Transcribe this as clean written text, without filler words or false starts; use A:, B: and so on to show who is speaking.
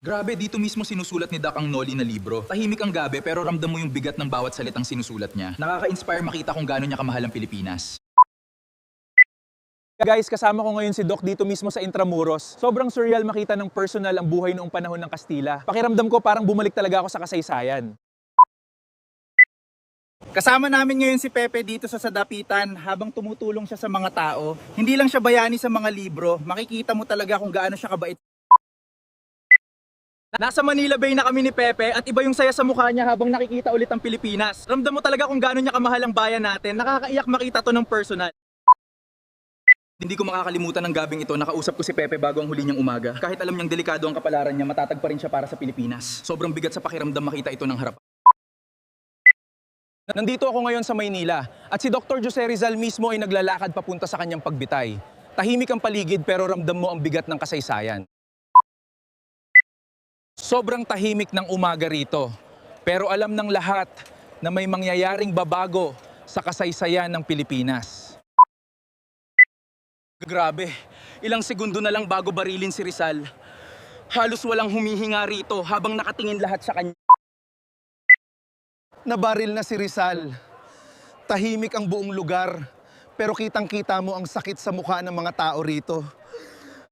A: Grabe, dito mismo sinusulat ni Doc ang Noli na libro. Tahimik ang gabi pero ramdam mo yung bigat ng bawat salitang sinusulat niya. Nakaka-inspire makita kung gaano niya kamahal ang Pilipinas.
B: Guys, kasama ko ngayon si Doc dito mismo sa Intramuros. Sobrang surreal makita ng personal ang buhay noong panahon ng Kastila. Pakiramdam ko parang bumalik talaga ako sa kasaysayan.
C: Kasama namin ngayon si Pepe dito sa Sadapitan habang tumutulong siya sa mga tao. Hindi lang siya bayani sa mga libro, makikita mo talaga kung gaano siya kabait.
B: Nasa Manila Bay na kami ni Pepe at iba yung saya sa mukha niya habang nakikita ulit ang Pilipinas. Ramdam mo talaga kung gaano niya kamahal ang bayan natin. Nakakaiyak makita to ng personal.
A: Hindi ko makakalimutan ng gabing ito, nakausap ko si Pepe bago ang huli niyang umaga. Kahit alam niyang delikado ang kapalaran niya, matatag pa rin siya para sa Pilipinas. Sobrang bigat sa pakiramdam makita ito ng harap.
B: Nandito ako ngayon sa Maynila at si Dr. Jose Rizal mismo ay naglalakad papunta sa kanyang pagbitay. Tahimik ang paligid pero ramdam mo ang bigat ng kasaysayan. Sobrang tahimik ng umaga rito, pero alam ng lahat na may mangyayaring babago sa kasaysayan ng Pilipinas. Grabe, ilang segundo na lang bago barilin si Rizal. Halos walang humihinga rito habang nakatingin lahat sa kanya.
D: Nabaril na si Rizal. Tahimik ang buong lugar, pero kitang-kita mo ang sakit sa mukha ng mga tao rito.